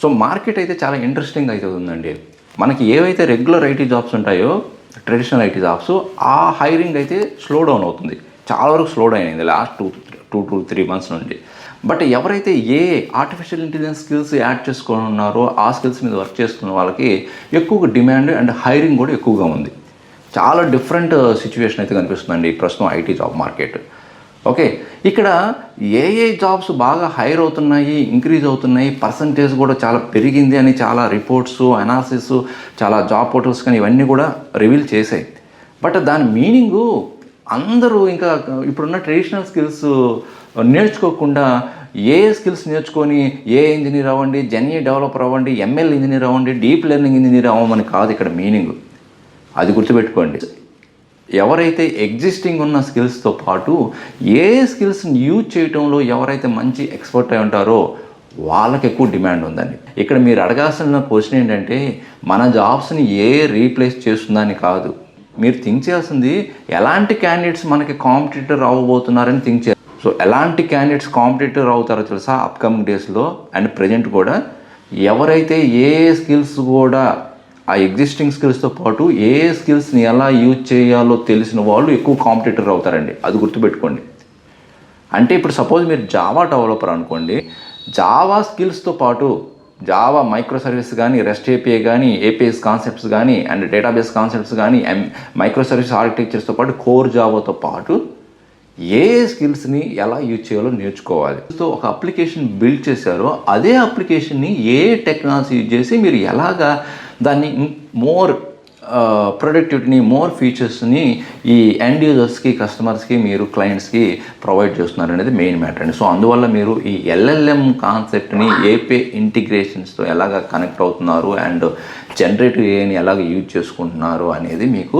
So market అయితే చాలా interesting అయితే ఉందండి. మనకి ఏవైతే రెగ్యులర్ ఐటీ జాబ్స్ ఉంటాయో, ట్రెడిషనల్ ఐటీ జాబ్స్, ఆ హైరింగ్ అయితే స్లో డౌన్ అవుతుంది. చాలా వరకు స్లో డౌన్ అయింది లాస్ట్ 2 to 3 months నుండి. బట్ ఎవరైతే ఆర్టిఫిషియల్ ఇంటెలిజెన్స్ స్కిల్స్ యాడ్ చేసుకొని ఉన్నారో, ఆ స్కిల్స్ మీద వర్క్ చేస్తున్న వాళ్ళకి ఎక్కువగా డిమాండ్ అండ్ హైరింగ్ కూడా ఎక్కువగా ఉంది. చాలా డిఫరెంట్ సిచ్యువేషన్ అయితే కనిపిస్తుందండి ప్రస్తుతం ఐటీ జాబ్ మార్కెట్. ఓకే, ఇక్కడ ఏఏ జాబ్స్ బాగా హైర్ అవుతున్నాయి, ఇంక్రీజ్ అవుతున్నాయి, పర్సంటేజ్ కూడా చాలా పెరిగింది అని చాలా రిపోర్ట్స్, అనాలిసిస్, చాలా జాబ్ పోర్టల్స్ కానీ ఇవన్నీ కూడా రివీల్ చేశాయి. బట్ దాని మీనింగు అందరూ ఇంకా ఇప్పుడున్న ట్రెడిషనల్ స్కిల్స్ నేర్చుకోకుండా ఏఏ స్కిల్స్ నేర్చుకొని ఇంజనీర్ అవ్వండి, జెన్ఏ డెవలపర్ అవ్వండి, ఎంఎల్ ఇంజనీర్ అవ్వండి, డీప్ లెర్నింగ్ ఇంజనీర్ అవ్వమని కాదు ఇక్కడ మీనింగ్. అది గుర్తుపెట్టుకోండి. ఎవరైతే ఎగ్జిస్టింగ్ ఉన్న స్కిల్స్తో పాటు ఏ స్కిల్స్ని యూజ్ చేయడంలో ఎవరైతే మంచి ఎక్స్పర్ట్ అయి ఉంటారో వాళ్ళకి ఎక్కువ డిమాండ్ ఉందండి. ఇక్కడ మీరు అడగాల్సిన క్వశ్చన్ ఏంటంటే, మన జాబ్స్ని రీప్లేస్ చేస్తుందని కాదు. మీరు థింక్ చేయాల్సింది ఎలాంటి క్యాండిడేట్స్ మనకి కాంపిటీటర్ అవ్వబోతున్నారని థింక్ చేయాలి. సో ఎలాంటి క్యాండిడేట్స్ కాంపిటీటర్ అవుతారో తెలుసా అప్కమింగ్ డేస్లో అండ్ ప్రజెంట్ కూడా. ఎవరైతే స్కిల్స్ కూడా ఆ ఎగ్జిస్టింగ్ స్కిల్స్తో పాటు స్కిల్స్ని ఎలా యూజ్ చేయాలో తెలిసిన వాళ్ళు ఎక్కువ కాంపిటీటర్ అవుతారండి. అది గుర్తుపెట్టుకోండి. అంటే ఇప్పుడు సపోజ్ మీరు జావా డెవలపర్ అనుకోండి, జావా స్కిల్స్తో పాటు జావా మైక్రో సర్వీస్ కానీ, రెస్ట్ ఏపీఐ కానీ, ఏపీఎస్ కాన్సెప్ట్స్ కానీ అండ్ డేటాబేస్ కాన్సెప్ట్స్ కానీ, మైక్రో సర్వీస్ ఆర్కిటెక్చర్స్తో పాటు కోర్ జావాతో పాటు స్కిల్స్ని ఎలా యూజ్ చేయాలో నేర్చుకోవాలి. సో ఒక అప్లికేషన్ బిల్డ్ చేశారో అదే అప్లికేషన్ని టెక్నాలజీ యూజ్ చేసి మీరు ఎలాగా దాన్ని మోర్ ప్రొడక్టివిటీని, మోర్ ఫీచర్స్ని ఈ ఎండ్ యూజర్స్కి, కస్టమర్స్కి, మీరు క్లయింట్స్కి ప్రొవైడ్ చేస్తున్నారు అనేది మెయిన్ మ్యాటర్ అండి. సో అందువల్ల మీరు ఈ ఎల్ఎల్ఎం కాన్సెప్ట్ని ఏపీ ఇంటిగ్రేషన్స్తో ఎలాగ కనెక్ట్ అవుతున్నారు అండ్ జనరేటివ్ ఏఐని ఎలాగ యూజ్ చేసుకుంటున్నారు అనేది మీకు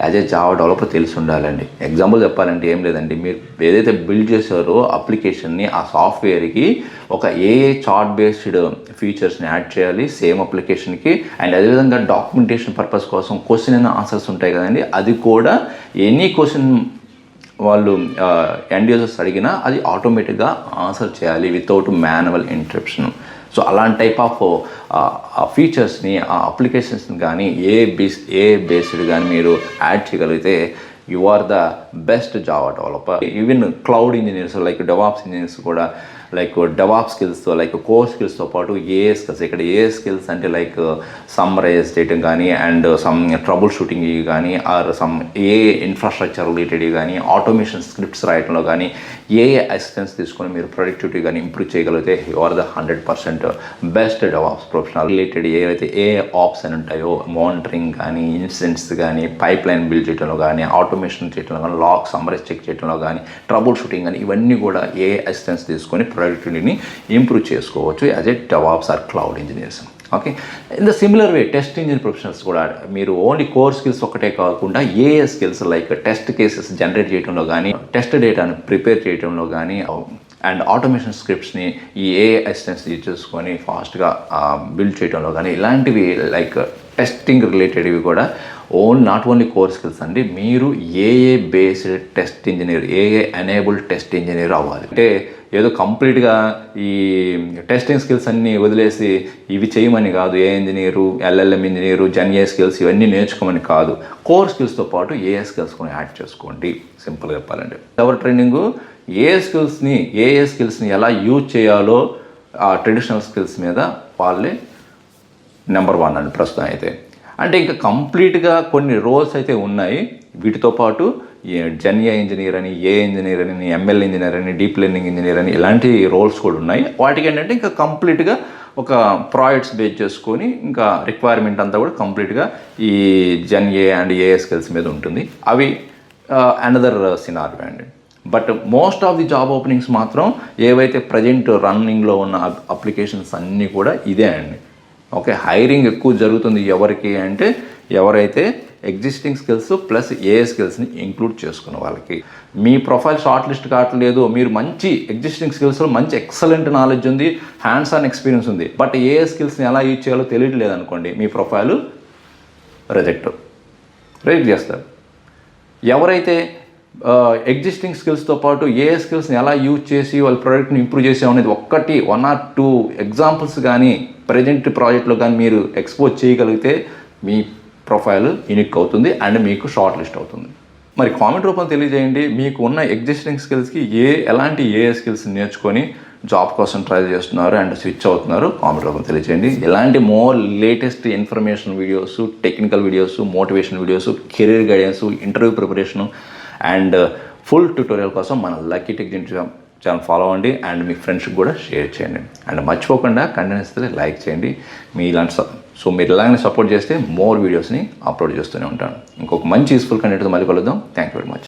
యాజ్ ఏ జావా డెవలపర్ తెలిసి ఉండాలండి. ఎగ్జాంపుల్ చెప్పాలంటే ఏం లేదండి, మీరు ఏదైతే బిల్డ్ చేశారో అప్లికేషన్ని, ఆ సాఫ్ట్వేర్కి ఒక ఏఐ చార్ట్ బేస్డ్ ఫీచర్స్ని యాడ్ చేయాలి సేమ్ అప్లికేషన్కి. అండ్ అదేవిధంగా డాక్యుమెంటేషన్ పర్పస్ కోసం క్వశ్చన్ అండ్ ఆన్సర్స్ ఉంటాయి కదండి, అది కూడా ఎనీ క్వశ్చన్ వాళ్ళు ఎండ్ యూజర్స్ అడిగినా అది ఆటోమేటిక్గా ఆన్సర్ చేయాలి వితౌట్ మాన్యువల్ ఇంటరప్షన్. సో అలాంటి టైప్ ఆఫ్ ఫీచర్స్ని, ఆ అప్లికేషన్స్ని కానీ బేస్డ్ కానీ మీరు యాడ్ చేయగలిగితే you are the best Java developer. Even cloud engineers like DevOps engineers కూడా లైక్ డెవాప్ స్కిల్స్తో, లైక్ కోర్ స్కిల్స్తో పాటు స్కిల్స్. ఇక్కడ స్కిల్స్ అంటే లైక్ సమ్మరైజ్ చేయటం కానీ అండ్ సమ్ ట్రబుల్ షూటింగ్ కానీ ఆర్ సమ్ ఇన్ఫ్రాస్ట్రక్చర్ రిలేటెడ్ కానీ, ఆటోమేషన్ స్క్రిప్ట్స్ రాయటంలో కానీ అసిస్టెన్స్ తీసుకొని మీరు ప్రొడక్టివిటీ కానీ ఇంప్రూవ్ చేయగలిగితే you are the 100% best DevOps professional. Related ఏవైతే ఆప్స్ అని ఉంటాయో, మానిటరింగ్ కానీ, ఇన్సిడెంట్స్ కానీ, పైప్ లైన్ బిల్డ్ చేయడంలో కానీ, ఆటోమేషన్ చేయడంలో కానీ, లాక్ సమ్మరైజ్ చెక్ చేయడంలో కానీ, ట్రబుల్ షూటింగ్ కానీ, ఇవన్నీ కూడా అసిస్టెన్స్ తీసుకొని ప్రొడక్టివిటీని ఇంప్రూవ్ చేసుకోవచ్చు as a DevOps or cloud engineers. Okay, in the similar way testing professionals కూడా మీరు ఓన్లీ కోర్ స్కిల్స్ ఒకటే కాకుండా skills like test cases generate చేయడంలో కానీ, టెస్ట్ డేటాను ప్రిపేర్ చేయడంలో కానీ అండ్ ఆటోమేషన్ స్క్రిప్ట్స్ని ఈ అసిస్టెన్స్ యూజ్ చేసుకొని ఫాస్ట్గా బిల్డ్ చేయడంలో కానీ, ఇలాంటివి లైక్ టెస్టింగ్ రిలేటెడ్వి కూడా నాట్ ఓన్లీ కోర్ స్కిల్స్ అండి. మీరు based test engineer, enabled test engineer అవ్వాలి. అంటే ఏదో కంప్లీట్గా ఈ టెస్టింగ్ స్కిల్స్ అన్నీ వదిలేసి ఇవి చేయమని కాదు. ఇంజనీరు, ఎల్ఎల్ఎం ఇంజనీరు, జెన్ఏ స్కిల్స్ ఇవన్నీ నేర్చుకోమని కాదు. కోర్ స్కిల్స్తో పాటు స్కిల్స్ కూడా యాడ్ చేసుకోండి. సింపుల్గా చెప్పాలంటే ఎవరి ట్రైనింగు స్కిల్స్ని ఎలా యూజ్ చేయాలో ఆ ట్రెడిషనల్ స్కిల్స్ మీద వాళ్ళే నెంబర్ 1 అండి ప్రస్తుతం అయితే. అంటే ఇంకా కంప్లీట్గా కొన్ని రోల్స్ అయితే ఉన్నాయి. వీటితో పాటు జెన్ఏ ఇంజనీర్ అని, ఇంజనీర్ అని, ఎంఎల్ ఇంజనీర్ అని, డీప్ లెర్నింగ్ ఇంజనీర్ అని ఇలాంటి రోల్స్ కూడా ఉన్నాయి. వాటికి ఏంటంటే ఇంకా కంప్లీట్గా ఒక ప్రాజెక్ట్స్ బేస్ చేసుకొని ఇంకా రిక్వైర్మెంట్ అంతా కూడా కంప్లీట్గా ఈ జెన్ఏ అండ్ స్కిల్స్ మీద ఉంటుంది. అవి అనదర్ సినారియో అండి. But most of the job openings మాత్రం ఏవైతే ప్రజెంట్ రన్నింగ్లో ఉన్న అప్లికేషన్స్ అన్నీ కూడా ఇదే అండి. ఓకే, హైరింగ్ ఎక్కువ జరుగుతుంది ఎవరికి అంటే ఎవరైతే ఎగ్జిస్టింగ్ స్కిల్స్ ప్లస్ స్కిల్స్ని ఇంక్లూడ్ చేసుకున్న వాళ్ళకి. మీ ప్రొఫైల్ షార్ట్ లిస్ట్ కావట్లేదు, మీరు మంచి ఎగ్జిస్టింగ్ స్కిల్స్లో మంచి ఎక్సలెంట్ నాలెడ్జ్ ఉంది, హ్యాండ్స్ ఆన్ ఎక్స్పీరియన్స్ ఉంది, బట్ స్కిల్స్ని ఎలా యూజ్ చేయాలో తెలియట్లేదు అనుకోండి, మీ ప్రొఫైల్ రిజెక్ట్ చేస్తారు. ఎవరైతే ఎగ్జిస్టింగ్ స్కిల్స్తో పాటు స్కిల్స్ని ఎలా యూజ్ చేసి వాళ్ళ ప్రోడక్ట్ని ఇంప్రూవ్ చేసామనేది 1 or 2 ఎగ్జాంపుల్స్ కానీ ప్రజెంట్ ప్రాజెక్ట్లో కానీ మీరు ఎక్స్పోజ్ చేయగలిగితే మీ ప్రొఫైల్ యూనిక్ అవుతుంది అండ్ మీకు షార్ట్ లిస్ట్ అవుతుంది. మరి కామెంట్ రూపంలో తెలియజేయండి, మీకు ఉన్న ఎగ్జిస్టింగ్ స్కిల్స్కి ఎలాంటి స్కిల్స్ నేర్చుకొని జాబ్ కోసం ట్రై చేస్తున్నారు అండ్ స్విచ్ అవుతున్నారు. కామెంట్ రూపంలో తెలియజేయండి. ఎలాంటి more latest information videos, technical videos, motivation videos, career guidance, interview preparation and full tutorial కోసం మన లక్కీ టెక్ ఛానల్ ఫాలో అవ్వండి అండ్ మీ ఫ్రెండ్స్కి కూడా షేర్ చేయండి. అండ్ మర్చిపోకుండా కంటెంట్ ఇస్తే లైక్ చేయండి. మీరు ఇలాగే సపోర్ట్ చేస్తే మోర్ వీడియోస్ని అప్లోడ్ చేస్తూనే ఉంటాను. ఇంకొక మంచి యూస్ఫుల్ కంటెంట్తో మళ్ళీ కలుద్దాం. Thank you very much.